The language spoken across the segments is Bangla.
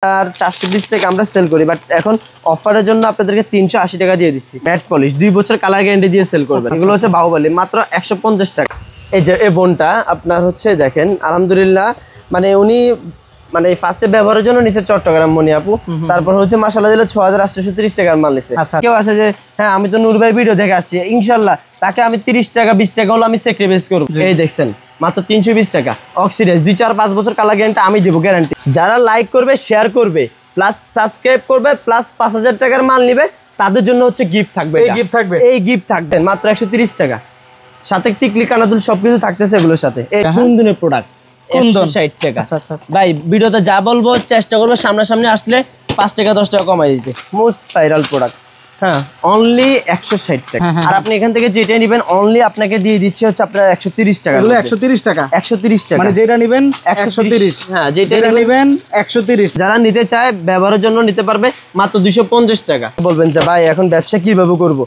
আর 420 টাকা আমরা সেল করি, বাট এখন অফারের জন্য আপনাদেরকে 380 টাকা দিয়ে দিচ্ছি। ম্যাট পলিশ 2 বছর কালার গ্যারান্টি দিয়ে সেল করবেন। এগুলো হচ্ছে বাহুবলী, মাত্র 150 টাকা। এই যে এই বোনটা আপনার হচ্ছে দেখেন আলহামদুলিল্লাহ, মানে উনি মানে ফার্স্টে ব্যবহারের জন্য নিচে চট্টগ্রাম মনি আপু, তারপর হচ্ছে মাশাআল্লাহ দিলে 6830 টাকার মাল নিছে। কেউ আসে যে হ্যাঁ আমি তো নূর ভাইয়ের ভিডিও দেখে আসছি, ইনশাআল্লাহ তাকে আমি 30 টাকা 20 টাকা হলো আমি স্যাক্রিফাইস করব। এই দেখছেন মাত্র 320 টাকা অক্সিডাইজ 2-4-5 বছর কালার গ্যারান্টি আমি দেব গ্যারান্টি। যারা লাইক করবে, শেয়ার করবে, প্লাস সাবস্ক্রাইব করবে, প্লাস 5000 টাকার মাল নিবে, তাদের জন্য হচ্ছে গিফট থাকবে। এই গিফট থাকবে মাত্র 130 টাকা, সাথে টিকলি কানাদুল সবকিছু থাকতেছে এগুলোর সাথে। এই কুন্দনের প্রোডাক্ট 160 টাকা। ভাই ভিডিওতে যা বলবো চেষ্টা করবো সামনাসামনি আসলে 5 টাকা 10 টাকা কমাই দিতে। মোস্ট ভাইরাল প্রোডাক্ট, হ্যাঁ অনলি 160 টাকা। আর আপনি এখান থেকে যেটা নেবেন অনলি আপনাকে দিয়ে দিচ্ছি হচ্ছে আপনার 130 টাকা। এগুলো 130 টাকা, 130 টাকা মানে যেটা নেবেন 130। হ্যাঁ যেটা নেবেন 130। যারা নিতে চায় ব্যবহারের জন্য নিতে পারবে মাত্র 250 টাকা। বলবেন যে ভাই এখন ব্যবসা কিভাবে করব,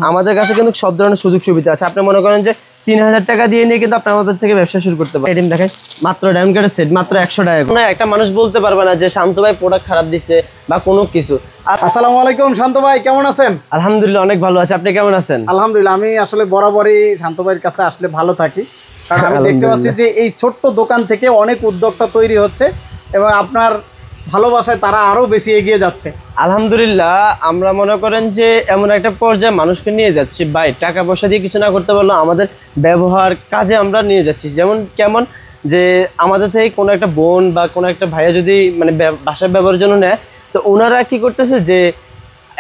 আমাদের কাছে কিন্তু সব ধরনের সুযোগ সুবিধা আছে। আপনি মনে করেন যে 3000 টাকা দিয়ে নিয়ে কিন্তু আপনি আমাদের থেকে ব্যবসা শুরু করতে পারেন। এটিম দেখেন মাত্র ডায়মন্ড কার্ডের সেট মাত্র 100 টাকা। কোনো একটা মানুষ বলতে পারবে না যে শান্ত ভাই প্রোডাক্ট খারাপ দিচ্ছে বা কোনো কিছু। আসসালামু আলাইকুম শান্ত ভাই, কেমন আছেন? আলহামদুলিল্লাহ অনেক ভালো আছি, আপনি কেমন আছেন? আলহামদুলিল্লাহ, আমি আসলে বরাবরই শান্ত ভাইয়ের কাছে আসলে ভালো থাকি, কারণ আমি দেখতে পাচ্ছি যে এই ছোট্ট দোকান থেকে অনেক উদ্যোক্তা তৈরি হচ্ছে এবং আপনার ভালোবাসায় তারা আরো বেশি এগিয়ে যাচ্ছে। আলহামদুলিল্লাহ, আমরা মনে করেন যে এমন একটা পর্যায়ে মানুষকে নিয়ে যাচ্ছি ভাই, টাকা পয়সা দিয়ে কিছু না করতে পারলেও আমাদের ব্যবহার কাজে আমরা নিয়ে যাচ্ছি। যেমন কেমন যে আমাদের থেকে কোনো একটা বোন বা কোনো একটা ভাইয়া যদি মানে বাসার ব্যবহারের জন্য নেয়, তো ওনারা কি করতেছে যে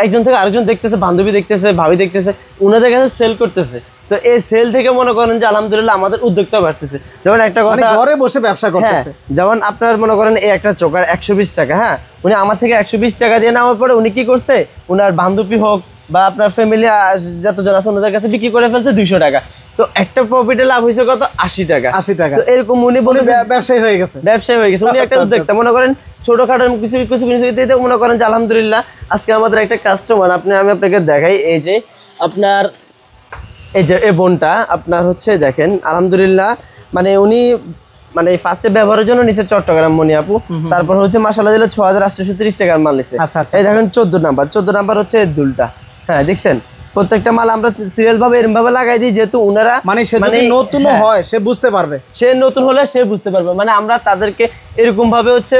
একজন থেকে আরেকজন দেখতেছে, বান্ধবী দেখতেছে, ভাবি দেখতেছে, ওনাদের কাছে সেল করতেছে। তো এই সেল থেকে মনে করেন যে আলহামদুলিল্লাহ আমাদের উদ্যোগটা বাড়তেছে। যেমন একটা কথা, ঘরে বসে ব্যবসা করতেছে। যেমন আপনার মনে করেন এই একটা চোকার 120 টাকা, হ্যাঁ উনি আমার থেকে 120 টাকা দিয়ে নেওয়ার পরে উনি কি করছে, ওনার বান্ধবী হোক বা আপনার ফ্যামিলি যতজন আছে ওনাদের কাছে বিক্রি করে ফেলছে 200 টাকা। তো একটা প্রফিটে লাভ হয়েছে কত? 80 টাকা। তো এরকম উনি বলে ব্যবসায়ী হয়ে গেছে, উনি একটা উদ্যোক্তা। মনে করেন ছোটখাটো কিছু দিতে মনে করেন যে আলহামদুলিল্লাহ আজকে আমাদের একটা কাস্টমার, আমি আপনাকে দেখাই। এই যে আপনার এই যে এই বোনটা আপনার হচ্ছে দেখেন আলহামদুলিল্লাহ, মানে উনি মানে ফার্স্টে ব্যবহারের জন্য নিচে চট্টগ্রাম মনি আপু, তারপর হচ্ছে মাশাআল্লাহ দিলে 6830 টাকার মাল নিছে। এই দেখেন 14 নাম্বার হচ্ছে দুলটা, হ্যাঁ দেখছেন প্রত্যেকটা মাল আমরা সিরিয়াল ভাবে এরকম ভাবে লাগাই দিই, যেহেতু ওনারা মানে নতুন হয় সে বুঝতে পারবে, সে নতুন হলে সে বুঝতে পারবে। মানে আমরা তাদেরকে এরকম ভাবে হচ্ছে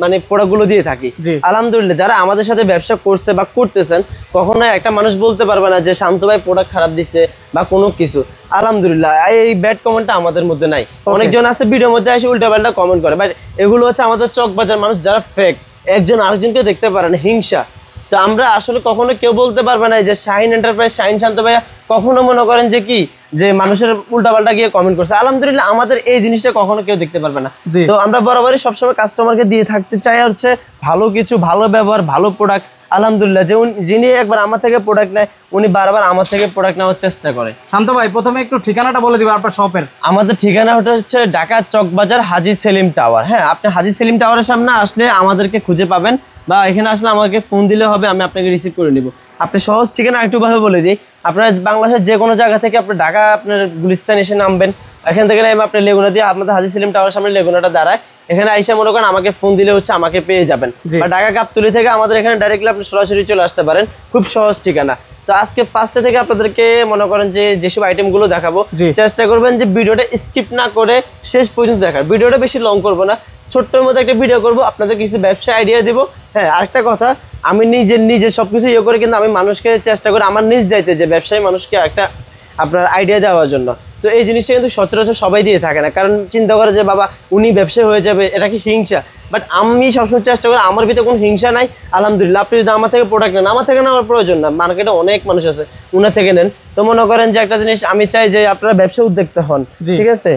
মানে প্রোডাক্টগুলো দিয়ে থাকি। আলহামদুলিল্লাহ যারা আমাদের সাথে ব্যবসা করছে বা করতেছেন, কখনো একটা মানুষ বলতে পারবে না যে শান্ত ভাই প্রোডাক্ট খারাপ দিচ্ছে বা কোনো কিছু। আলহামদুলিল্লাহ এই ব্যাড কমেন্টটা আমাদের মধ্যে নাই। অনেকজন আছে ভিডিওর মধ্যে এসে উল্টাপাল্টা কমেন্ট করে, বাট এগুলো হচ্ছে আমাদের চকবাজার মানুষ যারা ফেক, একজন আরেকজনকে দেখতে পারে না, হিংসা। তো আমরা আসলে কখনো কেউ বলতে পারবে না যে শাহিন এন্টারপ্রাইজ, শাহিন শান্ত ভাইয়া কখনো মনে করেন যে কি যে মানুষের উল্টাপাল্টা গিয়ে কমেন্ট করছে। আলহামদুলিল্লাহ আমাদের এই জিনিসটা কখনো কেউ দেখতে পারবে না। তো আমরা বরাবরই সবসময় কাস্টমারকে দিয়ে থাকতে চাই হচ্ছে ভালো কিছু, ভালো ব্যবহার, ভালো প্রোডাক্ট। আলহামদুলিল্লাহ যিনি একবার আমার থেকে প্রোডাক্ট নেয় উনি বারবার আমার থেকে প্রোডাক্ট নেওয়ার চেষ্টা করে। শান্ত ভাই প্রথমে একটু ঠিকানাটা বলে দিবেন আপনার শপের। আমাদের ঠিকানাটা হচ্ছে ঢাকা চকবাজার হাজী সেলিম টাওয়ার। হ্যাঁ আপনি হাজী সেলিম টাওয়ারের সামনে আসলে আমাদেরকে খুঁজে পাবেন, বা এখানে আসলে আমাকে ফোন দিলে হবে, আমি আপনাকে রিসিভ করে নিব। আপনি সহজ ঠিকানা একটুভাবে বলে দিই, আপনার বাংলাদেশের যে কোনো জায়গা থেকে আপনি ঢাকা আপনার গুলিস্তান এসে নামবেন, এখান থেকে নেমে আপনি লেগুনা দিয়ে আপনাদের হাজী সেলিম টাওয়ারের সামনে লেগুনাটা দাঁড়ায়, এখানে আইসা মনে করেন আমাকে ফোন দিলে হচ্ছে আমাকে পেয়ে যাবেন। বা ঢাকা গাবতলী থেকে আমাদের এখানে ডাইরেক্টলি আপনি সরাসরি চলে আসতে পারেন, খুব সহজ ঠিকানা। তো আজকে ফার্স্টে থেকে আপনাদেরকে মনে করেন যে যেসব আইটেমগুলো দেখাবো চেষ্টা করবেন যে ভিডিওটা স্কিপ না করে শেষ পর্যন্ত দেখার। ভিডিওটা বেশি লং করবো না, ছোট্টর মধ্যে একটা ভিডিও করবো, আপনাদের কিছু ব্যবসা আইডিয়া দিব। হ্যাঁ আরেকটা কথা, আমি নিজে সবকিছু ইয়ে করে কিন্তু আমি মানুষকে চেষ্টা করি আমার নিজ দায়িত্বে যে ব্যবসায়ী মানুষকে একটা আপনার আইডিয়া দেওয়ার জন্য। তো এই জিনিসটা কিন্তু সচরাচর সবাই দিয়ে থাকে না, কারণ চিন্তা করে যে বাবা উনি ব্যবসায়ী হয়ে যাবে, এটা কি হিংসা? বাট আমি সবসময় চেষ্টা করি আমার ভিতরে কোনো হিংসা নাই। আলহামদুলিল্লাহ আপনি যদি আমার থেকে প্রোডাক্ট নেন, আমার থেকে নেওয়ার প্রয়োজন না, মার্কেটে অনেক মানুষ আছে ওনার থেকে নেন। তো মনে করেন যে একটা জিনিস আমি চাই যে আপনারা ব্যবসা উদ্যোক্তা হন, ঠিক আছে?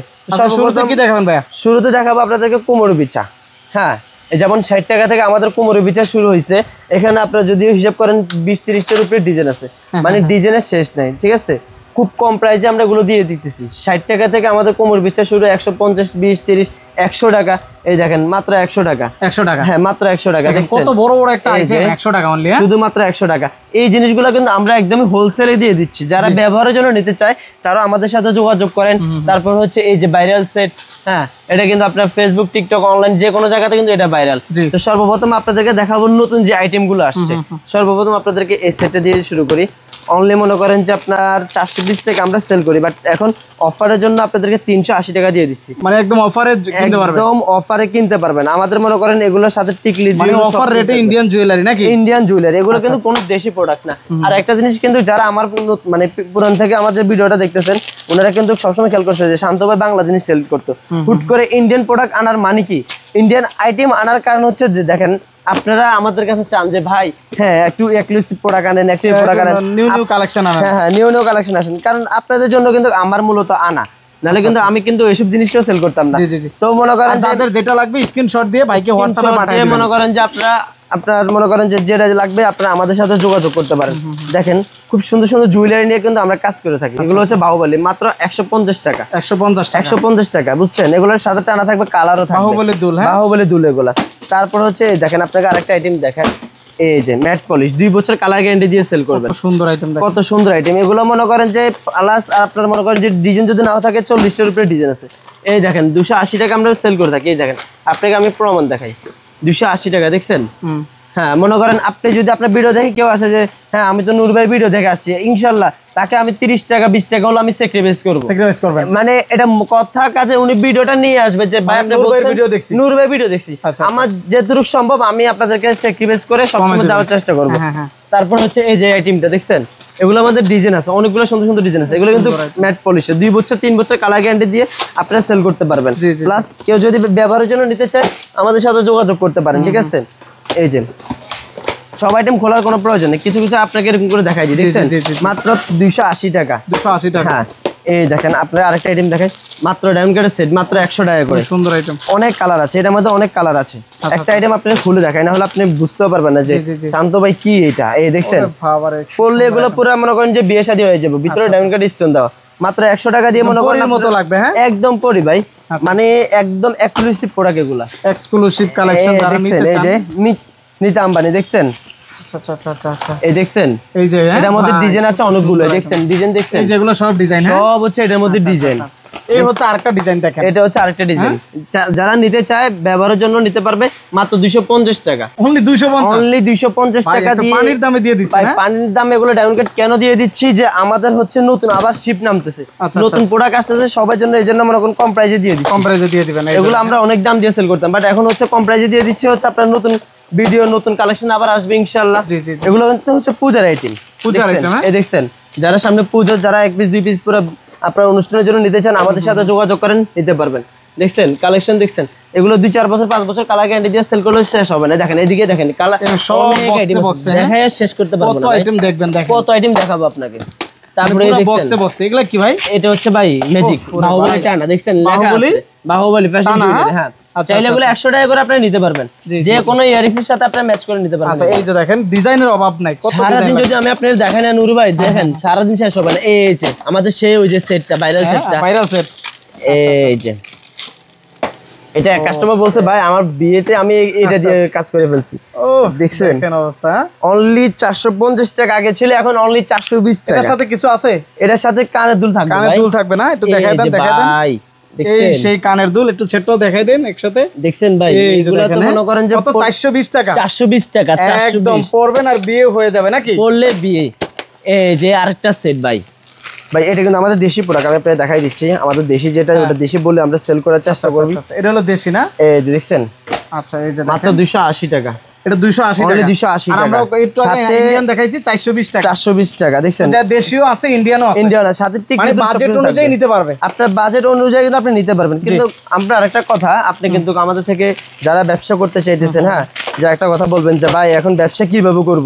শুরুতে কি দেখাবেন ভাইয়া? শুরুতে দেখাবো আপনাদেরকে কোমর বিছা। হ্যাঁ যেমন 60 টাকা থেকে আমাদের কোমরের বিচার শুরু হয়েছে। এখানে আপনারা যদি হিসাব করেন 20-30টার উপরে ডিজাইন আছে, মানে ডিজাইনের শেষ নাই, ঠিক আছে? খুব কম প্রাইসে আমরা এগুলো দিয়ে দিতেছি। 60 টাকা থেকে আমাদের কোমর বিচার শুরু, 150, 20, 30 100 টাকা। এই দেখেন মাত্র 100 টাকা। 100 টাকা? হ্যাঁ মাত্র 100 টাকা। দেখছেন কত বড় বড় একটা আইটেম 100 টাকা অনলি। শুধুমাত্র 100 টাকা। এই জিনিসগুলো কিন্তু আমরা একদমই হোলসেলে দিয়ে দিচ্ছি, যারা ব্যবহারের জন্য নিতে চায় তারা আমাদের সাথে যোগাযোগ করেন। তারপর হচ্ছে এই যে ভাইরাল সেট, হ্যাঁ এটা কিন্তু আপনার ফেসবুক, টিকটক, অনলাইন যে কোনো জায়গাতে কিন্তু এটা ভাইরাল। তো সর্বপ্রথম আপনাদেরকে দেখাবো নতুন যে আইটেম গুলো আসছে। সর্বপ্রথম আপনাদেরকে এই সেটটা দিয়ে শুরু করি। অনলি মনে করেন যে আপনার 420 টাকা আমরা সেল করি, বাট এখন অফারের জন্য আপনাদেরকে 380 টাকা দিয়ে দিচ্ছি। মানে একদম অফারে কিনতে পারবেন? একদম অফারে কিনতে পারবেন। আমাদের মনে করেন এগুলোর সাথে টিকলি দিয়ে অফার রেটে ইন্ডিয়ান জুয়েলারি নাকি? ইন্ডিয়ান জুয়েলারি, এগুলো কিন্তু কোনো দেশি প্রোডাক্ট না। আর একটা জিনিস কিন্তু যারা আমার মানে পুরান থেকে আমার যে ভিডিওটা দেখতেছেন ওনারা কিন্তু সবসময় খেয়াল করছে যে শান্ত ভাই বাংলা জিনিস সেল করতো। হুট করে ইন্ডিয়ান প্রোডাক্ট আনার মানে কি, ইন্ডিয়ান আইটেম আনার কারণ হচ্ছে যে দেখেন আপনারা আমাদের কাছে চান যে ভাই হ্যাঁ একটু এক্সক্লুসিভ প্রোডাক্ট আনেন, একটু প্রোডাক্ট আনেন, নিউ নিউ কালেকশন আনেন। হ্যাঁ হ্যাঁ নিউ নিউ কালেকশন আসেন, কারণ আপনাদের জন্য কিন্তু আমার মূলত আনা, নাহলে কিন্তু আমি কিন্তু এইসব জিনিসটাও সেল করতাম না। তো মনে করেন যাদের যেটা লাগবে স্ক্রিনশট দিয়ে ভাইকে হোয়াটসঅ্যাপে পাঠিয়ে দিন। মনে করেন যে আপনার মনে করেন যে যেটা লাগবে আপনারা আমাদের সাথে যোগাযোগ করতে পারেন। দেখেন খুব সুন্দর সুন্দর জুয়েলারি নিয়ে কিন্তু আমরা কাজ করে থাকি। এগুলো হচ্ছে বাহুবলী, মাত্র 150 টাকা। 150 টাকা, বুঝছেন? এগুলোর সাথে টানা থাকবে, কালারও থাকবে, বাহুবলী দুল। হ্যাঁ বাহুবলী দুল এগুলা। তারপর হচ্ছে দেখেন আপনাকে আরেকটা আইটেম দেখেন, এই যে ম্যাট পলিশ 2 বছর কালার গ্যারান্টি দিয়ে সেল করবেন। কত সুন্দর আইটেম, কত সুন্দর আইটেম এগুলো। মনে করেন যে প্লাস আপনার মনে করেন যে ডিজাইন যদি নাও থাকে 40টার উপরে ডিজাইন আছে। এই দেখেন 280 টাকা আমরা সেল করে থাকি। এই দেখেন আপনাকে আমি প্রমাণ দেখাই, 280 টাকা, দেখছেন? হ্যাঁ মনে করেন আপনি যদি আপনার ভিডিও দেখে কেউ আসে যে হ্যাঁ আমি তো নূর ভাইয়ের ভিডিও দেখে আসছি, ইনশাল্লাহ তাকে আমি 30 টাকা 20 টাকা হলো আমি স্যাক্রিফাইস করব। মানে এটা কথা কাজে উনি ভিডিওটা নিয়ে আসবে যে ভাই আপনি নূর ভাইয়ের ভিডিও দেখছি, আমার যেটুকু সম্ভব আমি আপনাদেরকে স্যাক্রিফাইস করে সবসময় দেওয়ার চেষ্টা করব। তারপর হচ্ছে এই যে আইটেমটা দেখছেন, এগুলো আমাদের ডিজাইন আছে, অনেকগুলো সুন্দর সুন্দর ডিজাইন আছে। এগুলো কিন্তু ম্যাট পলিশে 2 বছর 3 বছর কালার গ্যারান্টি দিয়ে আপনারা সেল করতে পারবেন। প্লাস কেউ যদি ব্যবহারের জন্য নিতে চায় আমাদের সাথে যোগাযোগ করতে পারেন, ঠিক আছে? এই যে সব আইটেম খোলার কোনো প্রয়োজন নেই, কিছু কিছু আপনাকে এরকম করে দেখাই দিই, দেখছেন? মাত্র 280 টাকা। 280 টাকা। হ্যাঁ এই দেখেন আপনার আরেকটা আইটেম দেখেন, মাত্র ডায়মন্ড কাটের সেট, মাত্র 100 টাকা করে। সুন্দর আইটেম, অনেক কালার আছে এটার মধ্যে, অনেক কালার আছে। একটা আইটেম আপনাকে খুলে দেখাই, না হলে আপনি বুঝতেও পারবেন না যে শান্ত ভাই কি এটা। এই দেখছেন পড়লে এগুলো পুরো মনে করেন যে বিয়ে শাদী হয়ে যাবে, ভিতরে ডায়মন্ড কাট স্টোন দেওয়া, মাত্র 100 টাকা দিয়ে মনে করেন মতো লাগবে। হ্যাঁ একদম পরি ভাই, মানে একদম এক্সক্লুসিভ প্রোডাক্ট এগুলা, এক্সক্লুসিভ কালেকশন। দেখছেন এই যে নিতা আম্বানি, দেখছেন? এই দেখছেন এই যে এটার মধ্যে ডিজাইন আছে অনেকগুলো, দেখছেন ডিজাইন, দেখছেন এই যেগুলো সব ডিজাইন, সব হচ্ছে এটার মধ্যে ডিজাইন। এই হচ্ছে আরেকটা ডিজাইন দেখেন, এটা হচ্ছে আরেকটা ডিজাইন। যারা নিতে চায় ব্যবহারের জন্য নিতে পারবে মাত্র 250 টাকা। অনলি 250 টাকা দিয়ে পানির দামে দিয়ে দিচ্ছি। পানির দামে এগুলো ডায়মন্ড কাট কেন দিয়ে দিচ্ছি, যে আমাদের হচ্ছে নতুন আবার শিপ নামতেছে, নতুন প্রোডাক্ট আসতেছে সবার জন্য, এই জন্য মনে করেন কম প্রাইসে দিয়ে দিচ্ছি। কম প্রাইসে দিয়ে দিবেন, এগুলো আমরা অনেক দাম দিয়ে সেল করতাম, বাট এখন হচ্ছে কম প্রাইসে দিয়ে দিচ্ছি। হচ্ছে আপনার নতুন ভিডিও, নতুন কালেকশন আবার আসবে ইনশাআল্লাহ। এগুলো কিন্তু হচ্ছে পূজার আইটেম, এই দেখছেন যারা সামনে পুজো, যারা 1 পিস 2 পিস পুরো আপনার অনুষ্ঠানের জন্য নিতে চান আমাদের সাথে যোগাযোগ করেন, নিতে পারবেন। দেখছেন কালেকশন, দেখছেন এগুলো 2-4 বছর 5 বছর কালার গ্যারান্টি দিয়ে সেল করলে শেষ হবে না। দেখেন এদিকে দেখেন কালার সব বক্সে দেখায় শেষ করতে পারবো না। কত আইটেম দেখবেন, দেখেন কত আইটেম দেখাবো আপনাকে। তারপরে বক্সে বক্সে এগুলা কি ভাই? এটা হচ্ছে ভাই ম্যাজিক বাহুবলী টানা, দেখছেন লেখা আছে বাহুবলী ফ্যাশন জুয়েলারি। হ্যাঁ চাইলে এগুলো 100 টাকা করে আপনি নিতে পারবেন, যে কোনো ইয়ারিংস এর সাথে আপনি ম্যাচ করে নিতে পারবেন। আচ্ছা এই যে দেখেন ডিজাইনের অভাব নাই, কত ডিজাইন। সারা দিন যদি আমি আপনাদের দেখাই না নূর ভাই, দেখেন সারা দিন শেষ হবে না। এই যে আমাদের সেই ওই যে সেটটা ভাইরাল সেটটা, ভাইরাল সেট। এই যে এটা কাস্টমার বলছে ভাই আমার বিয়েতে আমি এটা দিয়ে কাজ করে ফেলছি। ও দেখছেন কেন অবস্থা। অনলি 450 টাকা আগে ছিল, এখন অনলি 420 টাকা। এর সাথে কিছু আছে? এটার সাথে কানের দুল থাকবে। কানের দুল থাকবে না? একটু দেখাই দেন, দেখাই দেন ভাই। দেখছেন সেই কানের দুল, একটু ছেটটাও দেখাই দেন একসাথে। দেখছেন ভাই এগুলো তো মনে করেন যে কত 420 টাকা। 420 টাকা, 420 একদম পরবেন আর বিয়ে হয়ে যাবে নাকি? পরলে বিয়ে। এই যে আরেকটা সেট ভাই, ভাই এটা কিন্তু আমাদের দেশি প্রোডাক্ট, আমি আপনাদের দেখাই দিচ্ছি। আমাদের দেশি যেটা ওটা দেশি বলে আমরা সেল করার চেষ্টা করব। এটা হলো দেশি না? এই দেখছেন। আচ্ছা এই যে মাত্র 280 টাকা। এটা 280 টাকা, 280 টাকা। আর আমরা একটু আগে ইন্ডিয়ান দেখাইছি 420 টাকা। 420 টাকা দেখছেন, এটা দেশিও আছে ইন্ডিয়ানও আছে। ইন্ডিয়ান আছে, সাথে ঠিক মানে বাজেট অনুযায়ী নিতে পারবে, আপনার বাজেট অনুযায়ী কিন্তু আপনি নিতে পারবেন। কিন্তু আমরা আরেকটা কথা, আপনি কিন্তু আমাদের থেকে যারা ব্যবসা করতে চাইতেছেন, হ্যাঁ যে একটা কথা বলবেন যে ভাই এখন ব্যবসা কিভাবে করব,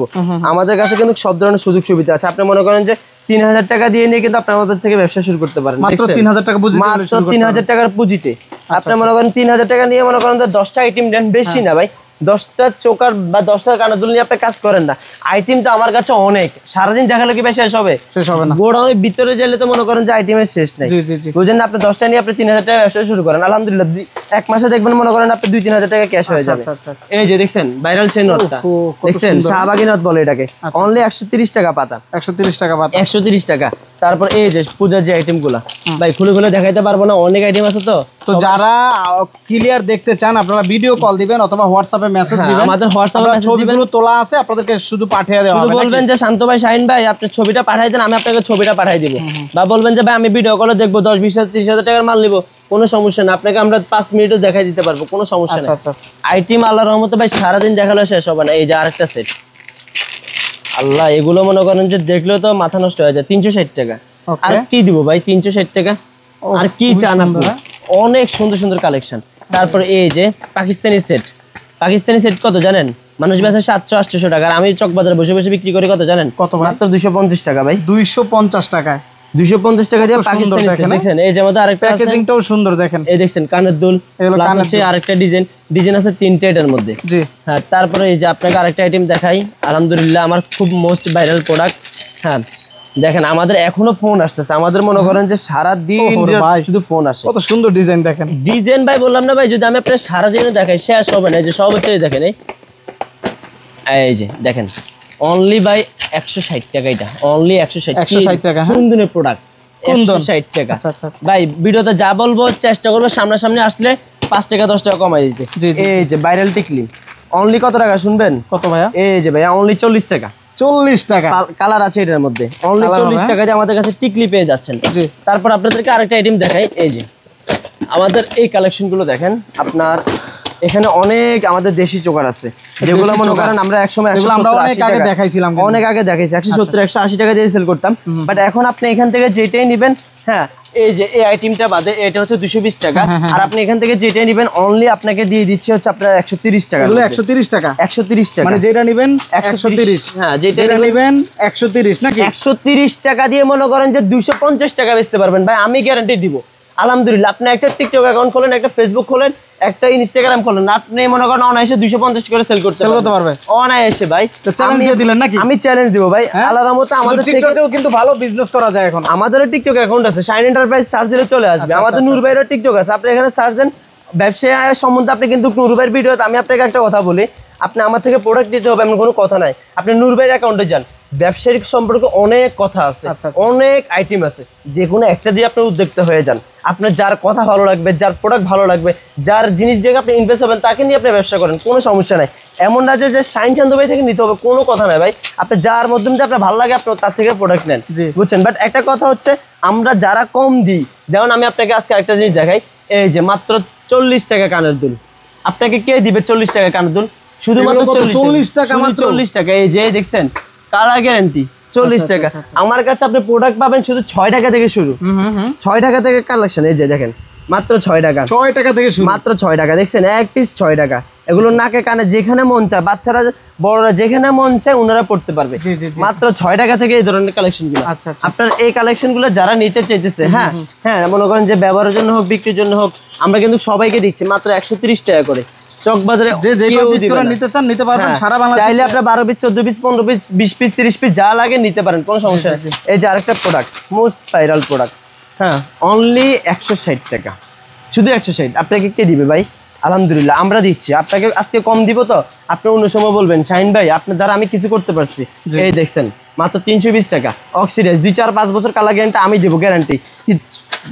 আমাদের কাছে কিন্তু সব ধরনের সুযোগ সুবিধা আছে। আপনি মনে করেন যে 3000 টাকা দিয়ে নিয়ে কিন্তু আপনি আমাদের থেকে ব্যবসা শুরু করতে পারেন, মাত্র 3000 টাকা পুঁজি, মাত্র 3000 টাকার পুঁজিতে। আপনি মনে করেন 3000 টাকা নিয়ে মনে করেন 10টা আইটেম দেন, বেশি না ভাই, 10টা চোকার বা 10টা কানের দুল নিয়ে আপনি কাজ করেন না, আইটেম তো আমার কাছে অনেক, সারাদিন দেখালে কি ভাই শেষ হবে? শেষ হবে না। গোডাউনের ভিতরে গেলে তো মনে করেন যে আইটেমের শেষ নাই। জি জি জি, বুঝেন না, আপনি 10টা নিয়ে আপনি 3000 টাকা ব্যবসা শুরু করেন, আলহামদুলিল্লাহ 1 মাসে দেখবেন মনে করেন আপনি 2-3000 টাকা ক্যাশ হয়ে যাবে। এই যে দেখছেন ভাইরাল সেই নটটা দেখছেন, শাহবাগী নট বলে এটাকে, অনলি 130 টাকা পাতা, 130 টাকা পাতা, 130 টাকা। তারপর এই যে পূজার যে আইটেমগুলো ভাই খুলে খুলে দেখাইতে পারবো না, অনেক আইটেম আছে। তো যারা ক্লিয়ার দেখতে চান আপনারা ভিডিও কল দিবেন অথবা হোয়াটসঅ্যাপে মেসেজ দিবেন, আমাদের হোয়াটসঅ্যাপে ছবিগুলো তোলা আছে, আপনাদেরকে শুধু পাঠিয়ে দেওয়া হবে। শুধু বলবেন যে শান্ত ভাই, শাহিন ভাই আপনি ছবিটা পাঠিয়ে দেন, আমি আপনাকে ছবিটা পাঠিয়ে দিব। বা বলবেন যে ভাই আমি ভিডিও কলে দেখবো, 10-20 30,000 টাকার মাল নিব, কোনো সমস্যা না, আপনাকে আমরা 5 মিনিটে দেখাই দিতে পারবো, কোনো সমস্যা নেই। আইটেম আল্লাহর রহমতে ভাই সারাদিন দেখালে শেষ হবে না। এই যে আরেকটা সেট, আল্লাহ এগুলো মনে করেন যে দেখলেও তো মাথা নষ্ট হয়ে যায়। 360 টাকা। আর কি দিব ভাই 360 টাকা, আর কি চান আপনি? অনেক সুন্দর সুন্দর কালেকশন। তারপরে এই যে পাকিস্তানি সেট, পাকিস্তানি সেট কত জানেন? মানুষ বেচে 700-800 টাকা, আর আমি চকবাজারে বসে বসে বিক্রি করি কত জানেন? কত? মাত্র 250 টাকা ভাই। 250 টাকায় 250 টাকা দিয়ে পাকিস্তানি সেট দেখেন। এই যে আমাদের আরেকটা প্যাকেজিংটাও সুন্দর দেখেন, এই দেখছেন কানের দুল, প্লাস আছে আরেকটা ডিজাইন আছে 3টা এটার মধ্যে। জি হ্যাঁ, তারপরে এই যে আপনাকে আরেকটা আইটেম দেখাই, আলহামদুলিল্লাহ আমার খুব মোস্ট ভাইরাল প্রোডাক্ট। হ্যাঁ দেখেন, আমাদের এখনো ফোন আসতেছে, আমাদের মনে করেন যে সারাদিন শুধু ফোন আসে। কত সুন্দর ডিজাইন দেখেন, ডিজাইন ভাই বললাম না ভাই, যদি আমি আপনার সারাদিনও দেখাই শেষ হবে না। এই যে সব হচ্ছে দেখেন, এই যে দেখেন অনলি বাই 160 টাকা, এটা অনলি 160 টাকা। কুন্দনের প্রোডাক্ট 160 টাকা। ভাই ভিডিওতে যা বলবো চেষ্টা করবো সামনাসামনি আসলে 5 টাকা 10 টাকা কমাই দিতে। এই যে ভাইরাল টিকলি অনলি কত টাকা শুনবেন? কত ভাইয়া? এই যে ভাইয়া অনলি 40 টাকা। 40 টাকা কালার আছে এটার মধ্যে, অনলি 40 টাকা দিয়ে আমাদের কাছে টিকলি পেয়ে যাচ্ছেন। তারপর আপনাদেরকে আরেকটা আইটেম দেখাই, এই যে আমাদের এই কালেকশন গুলো দেখেন, আপনার এখানে অনেক আমাদের দেশি চোকার আছে, যেগুলো মনে করেন আমরা একসময় অনেক আগে দেখাইছিলাম, 170-180 টাকা দিয়ে সেল করতাম। বাট এখন আপনি এখান থেকে যেটাই নিবেন, হ্যাঁ এই যে এই আইটেমটা বাদে এটা হচ্ছে 220 টাকা, আর আপনি এখান থেকে যেটাই নিবেন অনলি আপনাকে দিয়ে দিচ্ছে হচ্ছে আপনার 130 টাকা। 130 টাকা, 130 টাকা মানে যেটা নিবেন 130। হ্যাঁ যেটা নিবেন 130 নাকি 130 টাকা দিয়ে মনে করেন যে 250 টাকা বেচতে পারবেন ভাই, আমি গ্যারান্টি দিব। আলহামদুলিল্লাহ আপনি একটা টিকটক অ্যাকাউন্ট খোলেন, একটা ফেসবুক খোলেন, একটা ইনস্টাগ্রাম খোলেন, আপনি মনে করেন অনায়াসে 250 করে সেল করতে পারবেন অনায়াসে ভাই। চ্যালেঞ্জ দিয়ে দিলেন নাকি? আমি চ্যালেঞ্জ দিব ভাই, আল্লাহর রহমতে আমাদের টিকটকেও কিন্তু ভালো বিজনেস করা যায় এখন। আমাদেরও টিকটক অ্যাকাউন্ট আছে, শাইন এন্টারপ্রাইজ সার্চ দিলে চলে আসবে। আমাদের নূর ভাইয়েরও টিকটক আছে, আপনি এখানে সার্চ দেন ব্যবসা সম্বন্ধে। আপনি কিন্তু নূর ভাইয়ের ভিডিওতে আমি আপনাকে একটা কথা বলি, আপনি আমার থেকে প্রোডাক্ট নিতে হবে এমন কোনো কথা নাই, আপনি নূর ভাইয়ের অ্যাকাউন্টে যান, ব্যবসায়িক সম্পর্কে অনেক কথা আছে, অনেক আইটেম আছে, যে কোনো একটা দিয়ে আপনি উদ্যোক্তা হয়ে যান। আপনার যার কথা ভালো লাগবে, যার প্রোডাক্ট ভালো লাগবে, যার জিনিস দেখে আপনি ইনভেস্ট হবেন, তাকে নিয়ে আপনি ব্যবসা করেন, কোনো সমস্যা নাই। এমন না যে শাইন চান্দু ভাই থেকে নিতে হবে, কোনো কথা নাই ভাই। আপনি যার মাধ্যমে আপনার ভালো লাগে আপনি তার থেকে প্রোডাক্ট নেন, বুঝছেন। বাট একটা কথা হচ্ছে, আমরা যারা কম দিই, যেমন আমি আপনাকে আজকে একটা জিনিস দেখাই, এই যে মাত্র 40 টাকা কানের দুল, আপনাকে কে দিবে 40 টাকা কানের দুল? শুধুমাত্র 40 টাকা, 40 টাকা। এই যে দেখছেন কালার গ্যারান্টি 40 টাকা। আমার কাছে আপনি প্রোডাক্ট পাবেন শুধু 6 টাকা থেকে শুরু, 6 টাকা থেকে কালেকশন। এই যে দেখেন মাত্র 6 টাকা, 6 টাকা থেকে শুরু, মাত্র 6 টাকা। দেখছেন এক পিস 6 টাকা। এগুলো নাকে কানে যেখানে মন চায়, বাচ্চারা বড়রা যেখানে মন চায় ওনারা পড়তে পারবে, মাত্র 6 টাকা থেকে এই ধরনের কালেকশন গুলো। আপনার এই কালেকশন গুলো যারা নিতে চাইতেছে, হ্যাঁ হ্যাঁ মনে করেন যে ব্যবহারের জন্য হোক, বিক্রির জন্য হোক, আমরা কিন্তু সবাইকে দিচ্ছি মাত্র 130 টাকা করে। চকবাজারে নিতে চান নিতে পারবেন, সারা বাংলাদেশে চাইলে আপনারা 12 piece 14 piece 15 piece 20 piece 30 piece যা লাগে নিতে পারেন, কোনো সমস্যা নেই। এই যে আরেকটা প্রোডাক্ট, মোস্ট ভাইরাল প্রোডাক্ট, হ্যাঁ অনলি 160 টাকা, শুধু 160। আপনাকে কে দিবে ভাই? আলহামদুলিল্লাহ আমরা দিচ্ছি আপনাকে। আজকে কম দিব তো আপনি অন্য সময় বলবেন শাহিন ভাই আপনার দ্বারা আমি কিছু করতে পারছি। এই দেখছেন মাত্র 320 টাকা অক্সিডেন্স, 2-4-5 বছর কালার গ্যারান্টি আমি দেবো, গ্যারান্টি।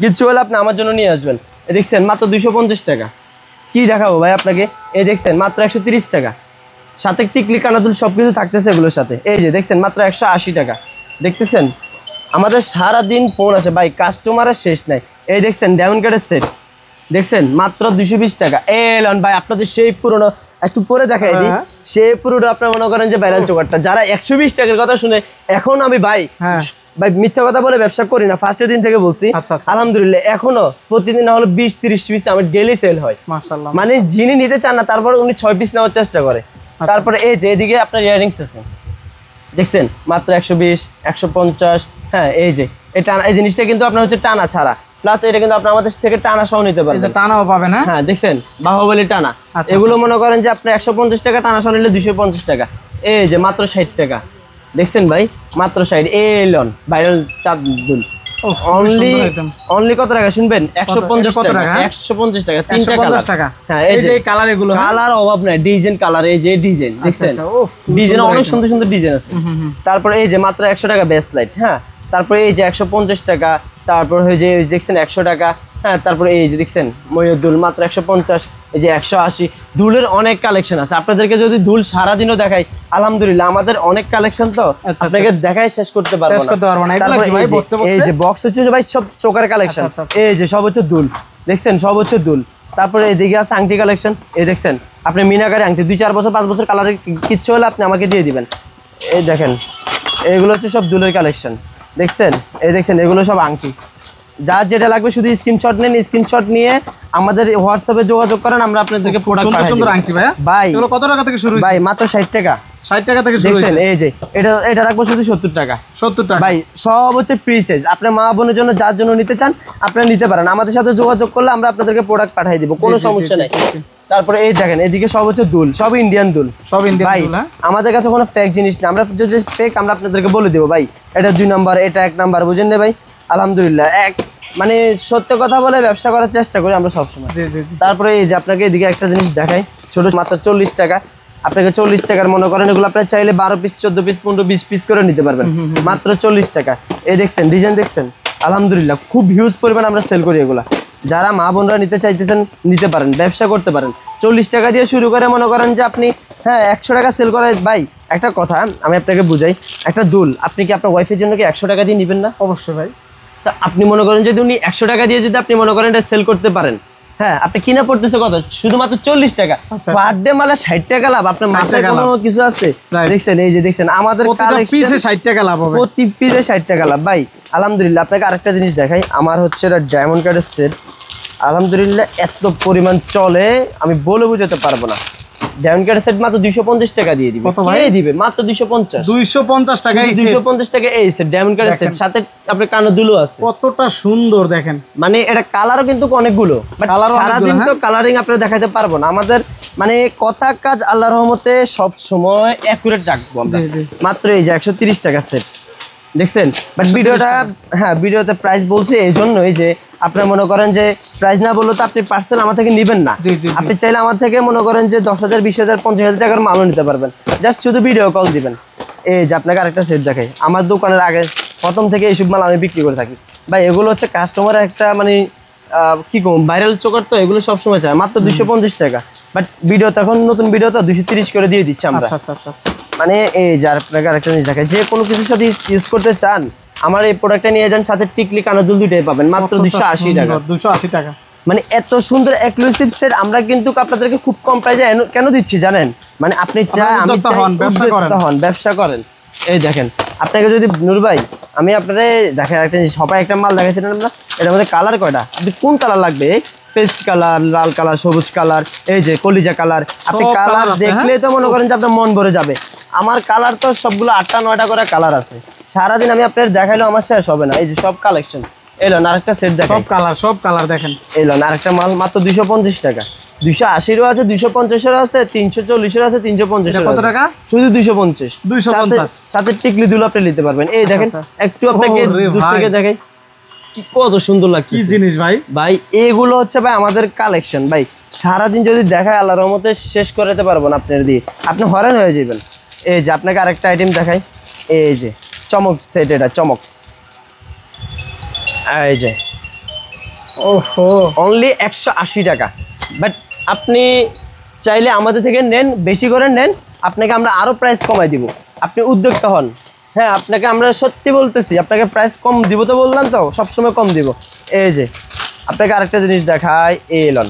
কিচ্ছু হলে আপনি আমার জন্য নিয়ে আসবেন। এই দেখছেন মাত্র 250 টাকা। কি দেখাবো ভাই আপনাকে? এই দেখছেন মাত্র 130 টাকা, সাথে টিকলি কানাদুল সবকিছু থাকতেছে এগুলোর সাথে। এই যে দেখছেন মাত্র 180 টাকা। দেখতেছেন আমাদের সারাদিন ফোন আসে ভাই, কাস্টমারের শেষ নাই। এই দেখছেন ডায়মন্ড কার্ডের সেট, দেখছেন মাত্র 220 টাকা। এলন ভাই আপনাদের সেই পুরোনো একটু পরে দেখাই দিই, সেই পুরোটা আপনার মনে করেন যে ভাইরাল চোকারটা, যারা 120 টাকার কথা শুনে এখন আমি ভাই মিথ্যা কথা বলে ব্যবসা করি না, ফার্স্টের দিন থেকে বলছি। আলহামদুলিল্লাহ এখনো প্রতিদিন হলো 20-30 পিস আমার ডেইলি সেল হয়, মাশাআল্লাহ। মানে যিনি নিতে চান না তারপরে উনি 6 পিস নেওয়ার চেষ্টা করে। তারপরে এই যে এদিকে আপনার ইয়ারিংস আছে, দেখছেন মাত্র 120, 150। হ্যাঁ এই যে এই জিনিসটা কিন্তু আপনার হচ্ছে টানা ছাড়া, প্লাস এটা কিন্তু আপনি আমাদের থেকে টানা সহ নিতে পারবেন। টানাও পাবেন। হ্যাঁ দেখছেন বাহুবলী টানা, এগুলো মনে করেন যে আপনি 150 টাকা, টানা সহ নিলে 250 টাকা। এই যে মাত্র 60 টাকা, দেখছেন ভাই মাত্র 60। এলন ভাইরাল চাঁদ দুল অনলি কত টাকা শুনবেন? 150 টাকা। 150 টাকা, 3টা কালার। হ্যাঁ এই যে কালার, এগুলো কালার অভাব নাই, ডিজাইন কালার। এই যে ডিজাইন দেখছেন, ডিজাইন অনেক সুন্দর সুন্দর ডিজাইন আছে। তারপর এই যে মাত্র 100 টাকা বেস্ট লাইট। হ্যাঁ তারপরে এই যে 150 টাকা, তারপর এই যে দেখছেন 100 টাকা। হ্যাঁ তারপরে এই যে দেখছেন ময়ূর দুল মাত্র 150, এই যে 180। দুলের অনেক কালেকশন আছে, আপনাদেরকে যদি দুল সারাদিনও দেখাই আলহামদুলিল্লাহ আমাদের অনেক কালেকশন তো আপনাকে দেখাই শেষ করতে পারবো না। তারপরে এই যে বক্স হচ্ছে ভাই সব চোকার কালেকশন, এই যে সব হচ্ছে দুল, দেখছেন সব হচ্ছে দুল। তারপরে এইদিকে আছে আংটি কালেকশন, এই দেখছেন আপনি মিনাকারি আংটি 2-4 বছর 5 বছর কালারের কিচ্ছু হলে আপনি আমাকে দিয়ে দিবেন। এই দেখেন এগুলো হচ্ছে সব দুলের কালেকশন, দেখছেন এই দেখছেন এগুলো সব আংটি। যার যেটা লাগবে শুধু স্ক্রিনশট নেন, স্ক্রিনশট নিয়ে আমাদের হোয়াটসঅ্যাপে যোগাযোগ করেন, আমরা আপনাদেরকে প্রোডাক্ট পাঠাই দেব। সুন্দর আংটি ভাই, এগুলো কত টাকা থেকে শুরু? ভাই মাত্র 60 টাকা। 60 টাকা থেকে শুরু হয়েছে। এই যে এটা রাখবো শুধু 70 টাকা। 70 টাকা ভাই, সব হচ্ছে ফ্রি সাইজ। আপনি মা বোনের জন্য যার জন্য নিতে চান আপনারা নিতে পারেন, আমাদের সাথে যোগাযোগ করলে আমরা আপনাদেরকে প্রোডাক্ট পাঠিয়ে দিব, কোনো সমস্যা নাই। তারপরে এই দেখেন এদিকে সব হচ্ছে দুল, সব ইন্ডিয়ান দুল, সব ইন্ডিয়ান ভাই। আমাদের কাছে কোনো ফেক জিনিস না, আমরা যদি ফেক আমরা আপনাদেরকে বলে দেবো ভাই এটা 2 নাম্বার, এটা 1 নাম্বার, বুঝেন না ভাই? আলহামদুলিল্লাহ মানে সত্য কথা বলে ব্যবসা করার চেষ্টা করি আমরা সবসময়। তারপরে এই যে আপনাকে এদিকে একটা জিনিস দেখাই, ছোট মাত্র 40 টাকা। আপনাকে 40 টাকার মনে করেন এগুলো আপনার চাইলে 12 পিস 14 পিস 15 20 পিস করে নিতে পারবেন মাত্র 40 টাকা। এই দেখছেন ডিজাইন দেখছেন, আলহামদুলিল্লাহ খুব হিউজ পরিমাণ আমরা সেল করি এগুলা। যারা মা বোনরা নিতে চাইতেছেন নিতে পারেন, ব্যবসা করতে পারেন। 40 টাকা দিয়ে শুরু করে মনে করেন যে আপনি 100 টাকা সেল করে। ভাই একটা কথা আমি আপনাকে বুঝাই, একটা দুল আপনি কি আপনার ওয়াইফের জন্য কি 100 টাকা দিয়ে নেবেন না? অবশ্যই ভাই। তা আপনি মনে করেন যদি উনি 100 টাকা দিয়ে যদি আপনি মনে করেন এটা সেল করতে পারেন, হ্যাঁ আপনি কিনা পড়তেছে কত? শুধুমাত্র 40 টাকা। বার্থডে মালে 60 টাকা লাভ, আপনার মাথায় কোনো কিছু আছে? দেখছেন এই যে দেখছেন আমাদের পিসে 60 টাকা লাভ হবে, প্রতি পিসে 60 টাকা লাভ। ভাই আলহামদুলিল্লাহ আপনাকে আরেকটা জিনিস দেখাই, আমার হচ্ছে এটা ডায়মন্ড কার্ডের সেট। আলহামদুলিল্লাহ এত পরিমাণ চলে আমি বলে বুঝাতে পারবো না। ডায়মন্ড কার্ডের সেট মাত্র 250 টাকা দিয়ে দিবে। কত ভাই দিবে? মাত্র 250 টাকা। 250 টাকা এই সেট ডায়মন্ড কার্ডের সেট, সাথে আপনার কানের দুলও আছে। কতটা সুন্দর দেখেন, মানে এটা কালারও কিন্তু অনেকগুলো, বাট সারাদিন তো কালারিং আপনারা দেখাতে পারবো না। আমাদের মানে কথা কাজ আল্লাহর রহমতে সব সময় অ্যাকুরেট রাখবো আমরা। মাত্র এই যে 130 টাকা সেট, দেখছেন? বাট ভিডিওটা ভিডিওতে প্রাইস বলছি এই জন্যই যে আপনার মনে করেন যে প্রাইস না বললে তো আপনি পার্সেল আমার থেকে নেবেন না। আপনি চাইলে আমার থেকে মনে করেন যে 10,000 20,000 50,000 টাকার মালও নিতে পারবেন, জাস্ট শুধু ভিডিও কল দিবেন। এই যে আপনাকে আরেকটা সেট দেখাই, আমার দোকানের আগে প্রথম থেকে এইসব মাল আমি বিক্রি করে থাকি ভাই। এগুলো হচ্ছে কাস্টমারের একটা মানে কি কম ভাইরাল চোকার, তো এগুলো সবসময় চায় মাত্র 250 টাকা। বাট ভিডিও তখন নতুন ভিডিও তো 230 করে দিয়ে দিচ্ছি আমরা। মানে এই যে আপনাকে আরেকটা জিনিস দেখাই, যে কোনো কিছুর সাথে ইউজ করতে চান আমার এই প্রোডাক্টটা নিয়ে যান, সাথে টিকলি কানের দুল দুইটাই পাবেন মাত্র 280 টাকা। 280 টাকা মানে এত সুন্দর এক্সক্লুসিভ সেট আমরা কিন্তু আপনাদেরকে খুব কম প্রাইসে কেন দিচ্ছি জানেন? মানে আপনি চাই আমি ব্যবসা করেন। এই দেখেন আপনাকে যদি নূর ভাই আমি আপনারে দেখেন একটা জিনিস, সবাই একটা মাল দেখাইছিলেন আমরা, এটার মধ্যে কালার কয়টা? কোন কালার লাগবে? পেস্ট কালার, লাল কালার, সবুজ কালার, এই যে কলিজা কালার। আপনি কালার দেখলেই তো মনে করেন যে আপনার মন ভরে যাবে। আমার কালার তো সবগুলো 8টা 9টা করে কালার আছে, সারাদিন আমি আপনার দেখাইলেও আমার শেষ হবে না। এই যে সব কালেকশন এলো আরেকটা সেট দেখেন, সব কালার দেখেন। এলো আরেকটা মাল মাত্র 250 টাকা। 280 আছে, 250 আছে, 340 আছে, 350। কত টাকা? শুধু 250। সাথে টিকলি দুল আপনি নিতে পারবেন। এই দেখেন একটু আপনাকে দূর থেকে দেখাই কি কত সুন্দর লাগছে, কি জিনিস ভাই। ভাই এগুলো হচ্ছে ভাই আমাদের কালেকশন ভাই, সারাদিন যদি দেখায় আল্লাহর রহমতে শেষ করতে পারবো না আপনার দিয়ে, আপনি হয়রান হয়ে যাবেন। এই যে আপনাকে আরেকটা আইটেম দেখাই, এই যে চমক সেট, এটা চমক। এই যে ওহো অনলি 180 টাকা। বাট আপনি চাইলে আমাদের থেকে নেন, বেশি করে নেন, আপনাকে আমরা আরও প্রাইস কমাই দিব। আপনি উদ্যোক্তা হন, হ্যাঁ আপনাকে আমরা সত্যি বলতেছি, আপনাকে প্রাইস কম দিব তো বললাম তো, সবসময় কম দিব। এই যে আপনাকে আরেকটা জিনিস দেখাই, এলন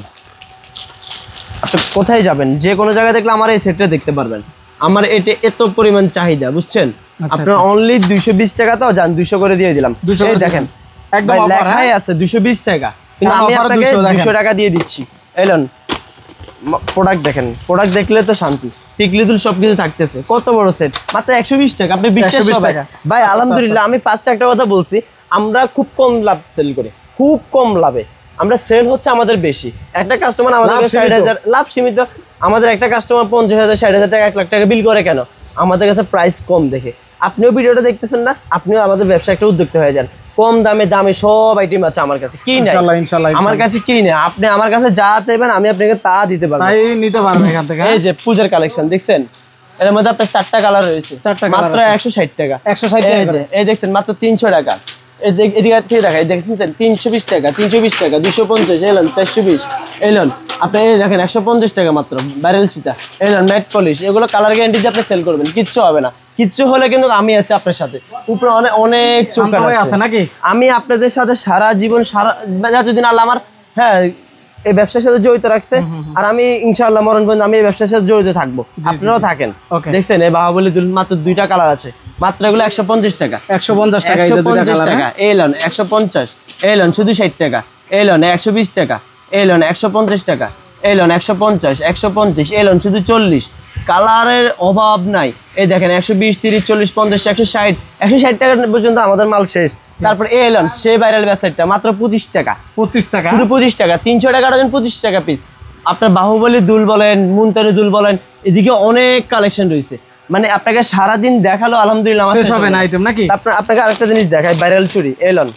আপনি কোথায় যাবেন যে কোনো জায়গায় দেখলে আমার এই সেটটা দেখতে পারবেন। আমার এটা এত পরিমাণ চাহিদা, বুঝছেন? আপনার অনলি 220 টাকা, তো যান 200 করে দিয়ে দিলাম। এই দেখেন একদম লেখাই আছে 220 টাকা, কিন্তু আমি আপনাকে 200 টাকা দিয়ে দিচ্ছি। এলন প্রোডাক্ট দেখেন, প্রোডাক্ট দেখলে তো শান্তি। টিকলি দুল সবকিছু থাকতেছে, কত বড় সেট, মাত্র 120 টাকা। আপনি বিশ্বাস করবেন ভাই? আলহামদুলিল্লাহ আমি 5টা একটা কথা বলছি, আমরা খুব কম লাভ সেল করি। খুব কম লাভে আমরা সেল হচ্ছে আমাদের বেশি। একটা কাস্টমার আমাদেরকে 60,000 লাভ সীমিত, আমাদের একটা কাস্টমার 50,000 60,000 টাকা 1 লাখ টাকা বিল করে কেন? আমাদের কাছে প্রাইস কম দেখে। আপনিও ভিডিওটা দেখতেছেন না, আপনিও আমাদের ব্যবসা একটা উদ্যোক্তা হয়ে যান। কম দামে দামে সব আইটেম আছে আমার কাছে, কি নাই আমার কাছে কি নেই, আপনি আমার কাছে যা চাইবেন আমি আপনাকে তা দিতে পারবো, তাই নিতে পারবেন এখান থেকে। এই যে পূজার কালেকশন দেখছেন, এর মধ্যে আপনার 4টা কালার রয়েছে, মাত্র 160 টাকা। 160 টাকা, এই দেখছেন মাত্র 300 টাকা। এদিকে থেকে দেখা দেখছেন 320 টাকা, 320 টাকা, 250 এলেন, 420 এলেন, আপনি এই দেখেন 150 টাকা মাত্র ব্যারেল সীতা এলেন, ম্যাট পলিশ। এগুলো কালার গ্যারান্টি দিয়ে আপনি সেল করবেন, কিচ্ছু হবে না। কিচ্ছু হলে কিন্তু আমি আছি আপনার সাথে, উপরে অনেক চোখ আছে নাকি। আমি আপনাদের সাথে সারা জীবন সারা যতদিন আল্লাহ আমার এই ব্যবসার সাথে জড়িত রাখছে, আর আমি ইনশাআল্লাহ মরণ পর্যন্ত আমি এই ব্যবসার সাথে জড়িত থাকবো, আপনারাও থাকেন। দেখছেন এই বাহুবলী দুল মাত্র 2টা কালার আছে, মাত্র এগুলো 150 টাকা, 150 টাকা, 150 টাকা এলন, 150 এলন শুধু 60 টাকা, এলন 120 টাকা, এলন 150 টাকা, এলন 150 125 এলন শুধু 40। কালারের অভাব নাই। এই দেখেন 120 30 40 50 160 160 টাকা পর্যন্ত আমাদের মাল শেষ। তারপর এলন সেই ভাইরাল ব্যাসলেটটা মাত্র 25 টাকা, 25 টাকা শুধু 25 টাকা, 300 টাকা ডজন, 25 টাকা পিস। আপনার বাহুবলী দুল বলেন, মুনতারি দুল বলেন, এদিকে অনেক কালেকশন রয়েছে, মানে আপনাকে সারাদিন দেখালো আলহামদুলিল্লাহ শেষ হবে না আইটেম নাকি। আপনাকে আরেকটা জিনিস দেখাই, ভাইরাল চুড়ি এলন,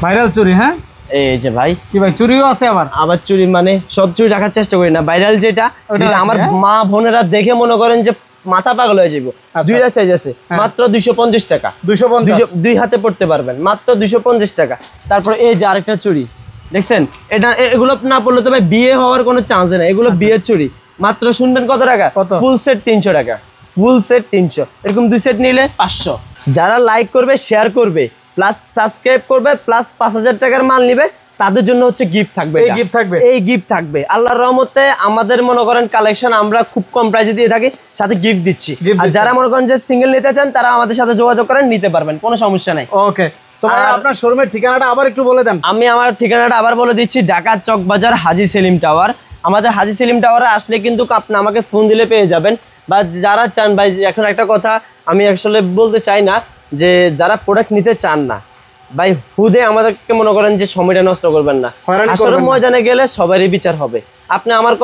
ভাইরাল চুড়ি। হ্যাঁ এই যে ভাই, কি ভাই চুড়িও আছে আবার চুড়ি, মানে সব চুড়ি রাখার চেষ্টা করি না, ভাইরাল যেটা আমার মা বোনেরা দেখে মনে করেন যে মাথা পাগল হয়ে যাবো। 2টা সাইজ আছে, মাত্র 250 টাকা, 2 হাতে পড়তে পারবেন, মাত্র 250 টাকা। তারপর এই যে আরেকটা চুড়ি দেখছেন, এগুলো না পড়লে তো ভাই বিয়ে হওয়ার কোনো চান্স নেই, এগুলো বিয়ের চুড়ি। মাত্র শুনবেন কত টাকা, ফুল সেট 300 টাকা, ফুল সেট 300, এরকম 2 সেট নিলে 500। যারা লাইক করবে, শেয়ার করবে, প্লাস সাবস্ক্রাইব করবে, প্লাস 5000 টাকার মাল নিবে, তাদের জন্য হচ্ছে গিফট থাকবে, এই গিফট থাকবে আল্লাহর রহমতে। আমাদের মনে করেন কালেকশন আমরা খুব কম প্রাইসে দিয়ে থাকি, সাথে গিফট দিচ্ছি। আর যারা মনে করেন যে সিঙ্গেল নিতে চান, তারা আমাদের সাথে যোগাযোগ করেন, নিতে পারবেন, কোনো সমস্যা নাই। ওকে, তো ভাই আপনার শোরুমের ঠিকানাটা আবার একটু বলে দেন। আমি আমার ঠিকানাটা আবার বলে দিচ্ছি, ঢাকা চক বাজার হাজী সেলিম টাওয়ার। আমাদের হাজী সেলিম টাওয়ারে আসলে কিন্তু আপনি আমাকে ফোন দিলে পেয়ে যাবেন, বা যারা চান ভাই, এখন একটা কথা আমি আসলে বলতে চাই না, যে যারা প্রোডাক্ট নিতে চান না ভাই, হুদে আমাদেরকে মনে করেন যে সময়টা নষ্ট করবেন না। আসলে ময়দানে গেলে সবারই বিচার হবে। আপনি আমার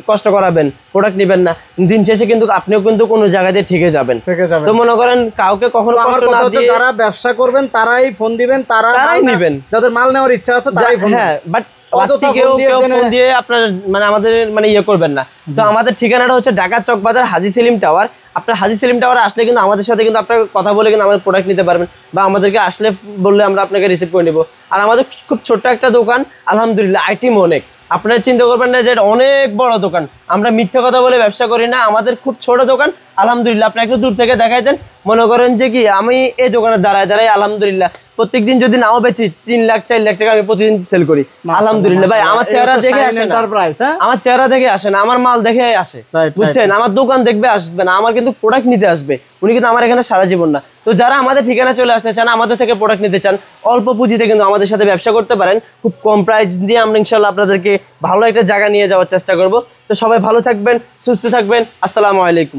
কষ্ট করাবেন, প্রোডাক্ট নেবেন না, দিন শেষে কিন্তু আপনিও কিন্তু কোনো জায়গাতে ঠেকে যাবেন। তো মনে করেন কাউকে কখনো কষ্ট না দিয়ে যারা ব্যবসা করবেন তারাই ফোন দিবেন, তারাই নেবেন, যাদের মাল নেওয়ার ইচ্ছা আছে তারাই ফোন। হ্যাঁ, বাট কেউ ফোন দিয়ে আপনার মানে আমাদের মানে ইয়ে করবেন না। তো আমাদের ঠিকানাটা হচ্ছে ঢাকা চক বাজার হাজী সেলিম টাওয়ার। আপনার হাজী সেলিম টাওয়ারে আসলে কিন্তু আমাদের সাথে কিন্তু আপনার কথা বলে কিন্তু আমাদের প্রোডাক্ট নিতে পারবেন, বা আমাদেরকে আসলে বললে আমরা আপনাকে রিসিভ করে নেব। আর আমাদের খুব ছোট্ট একটা দোকান, আলহামদুলিল্লাহ আইটেম অনেক, আপনারা চিন্তা করবেন না যে এটা অনেক বড় দোকান। আমরা মিথ্যা কথা বলে ব্যবসা করি না, আমাদের খুব ছোট দোকান আলহামদুলিল্লাহ। আপনি একটু দূর থেকে দেখাই দেন, মনে করেন যে কি আমি এই দোকানে দাঁড়াই আলহামদুলিল্লাহ প্রত্যেকদিন যদি নাও বেচি 3 লাখ 4 লাখ টাকা আমি প্রতিদিন সেল করি আলহামদুলিল্লাহ। ভাই আমার চেহারা দেখে আসে না, আমার চেহারা দেখে আসে না, আমার মাল দেখে আসে, বুঝছেন? আমার দোকান দেখবে আসবে না, আমার কিন্তু প্রোডাক্ট নিতে আসবে। উনি কিন্তু আমার এখানে সারা জীবন না। তো যারা আমাদের ঠিকানা চলে আসতে চান, আমাদের থেকে প্রোডাক্ট নিতে চান, অল্প পুঁজিতে কিন্তু আমাদের সাথে ব্যবসা করতে পারেন। খুব কম প্রাইস দিয়ে আমরা ইনশাআল্লাহ আপনাদেরকে ভালো একটা জায়গা নিয়ে যাওয়ার চেষ্টা করব। তো সবাই ভালো থাকবেন, সুস্থ থাকবেন। আসসালামু আলাইকুম।